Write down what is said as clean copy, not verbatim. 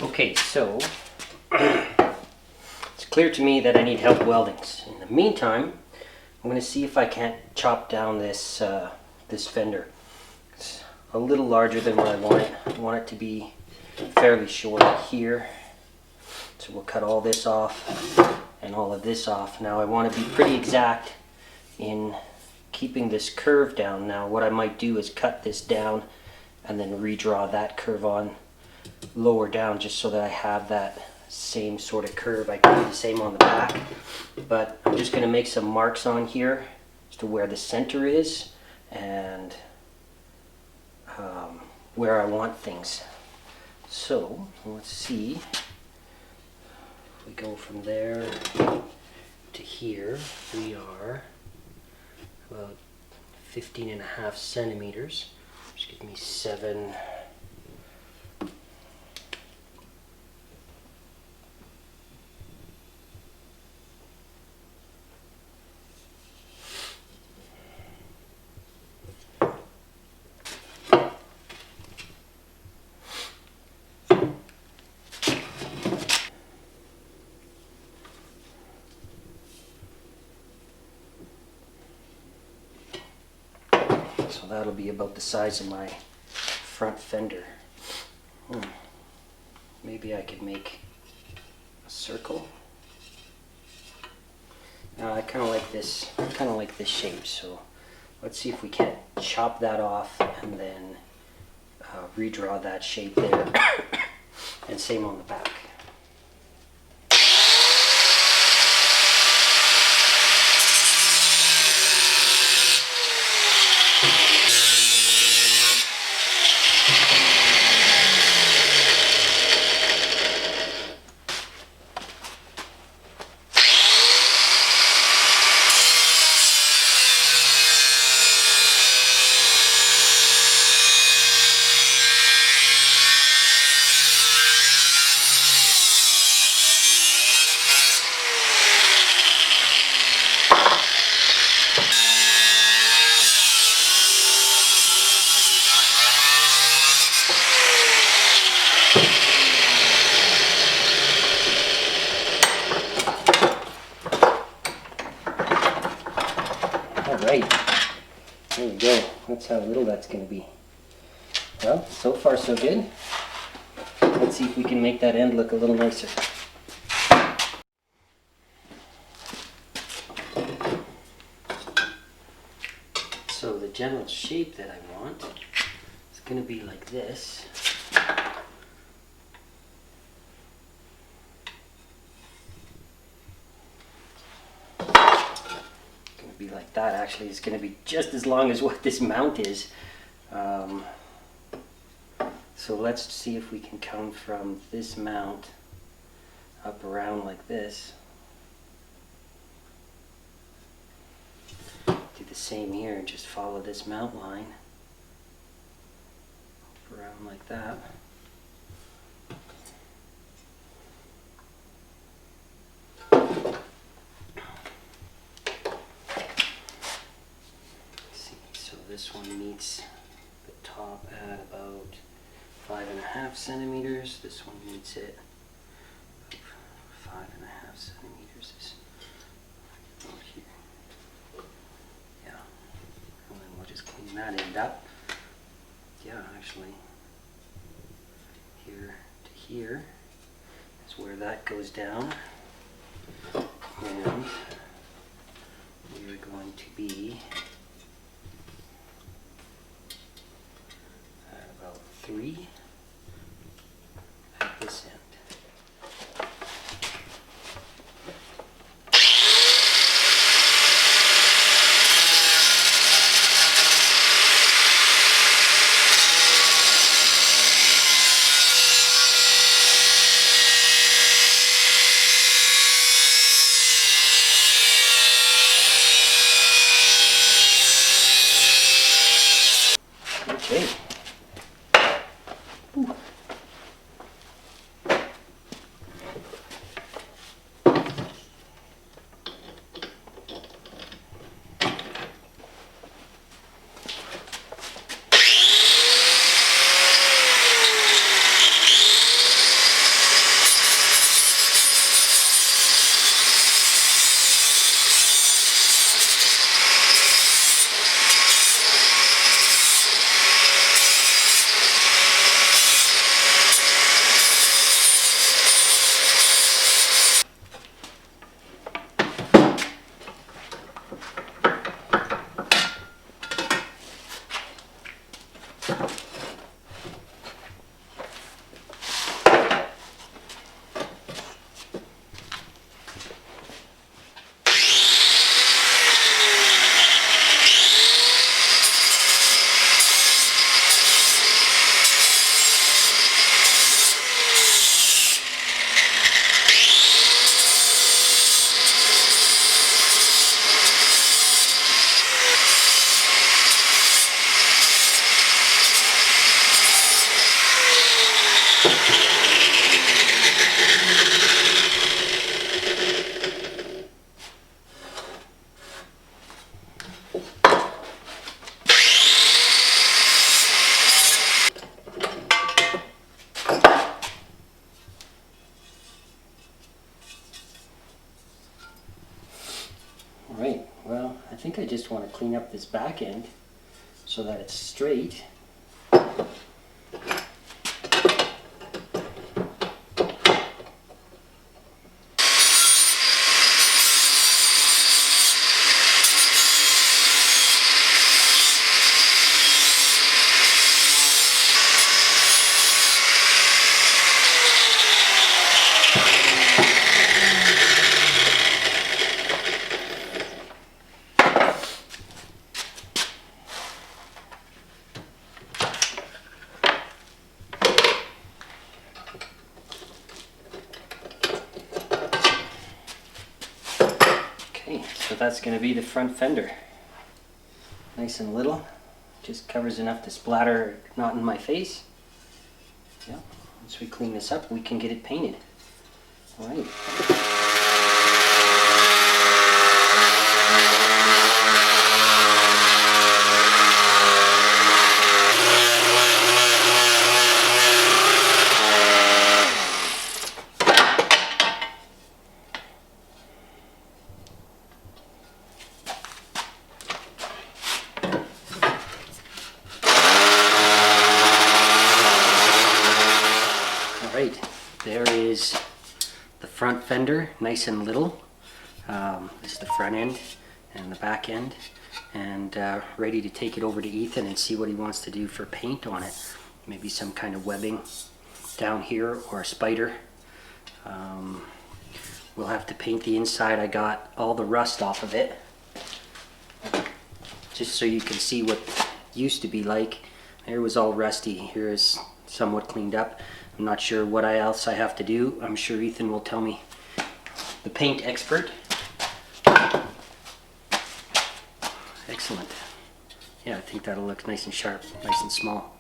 Okay, so it's clear to me that I need help welding. In the meantime, I'm going to see if I can't chop down this this fender. It's a little larger than what I want it. I want it to be fairly short here. So we'll cut all this off and all of this off. Now I want to be pretty exact in keeping this curve down. Now what I might do is cut this down and then redraw that curve on lower down, just so that I have that same sort of curve. I can do the same on the back, but I'm just going to make some marks on here as to where the center is and where I want things. So let's see, if we go from there to here, we are about 15.5 centimeters, which gives me 7. So that'll be about the size of my front fender. Maybe I could make a circle. I kind of like this. Shape. So let's see if we can't chop that off and then redraw that shape there. And same on the back. Alright, there we go. That's how little that's going to be. Well, so far so good. Let's see if we can make that end look a little nicer. So the general shape that I want is going to be like this. Be like that. Actually, it's going to be just as long as what this mount is. So let's see if we can come from this mount up around like this. Do the same here and just follow this mount line up around like that. This one meets the top at about 5.5 centimeters. This one meets it 5.5 centimeters. Is about here. Yeah. And then we'll just clean that end up. Yeah, actually, here to here is where that goes down. And we're going to be 3 at this end. Okay. Ooh. clean up this back end so that it's straight. Okay, so that's going to be the front fender. Nice and little, just covers enough to splatter not in my face. Yeah, once we clean this up, we can get it painted. All right. Alright, there is the front fender, nice and little. This is the front end and the back end, and ready to take it over to Ethan and see what he wants to do for paint on it. Maybe some kind of webbing down here or a spider. We'll have to paint the inside. I got all the rust off of it, just so you can see what it used to be like. Here was all rusty. Here is somewhat cleaned up. I'm not sure what else I have to do. I'm sure Ethan will tell me. The paint expert. Excellent. Yeah, I think that'll look nice and sharp, nice and small.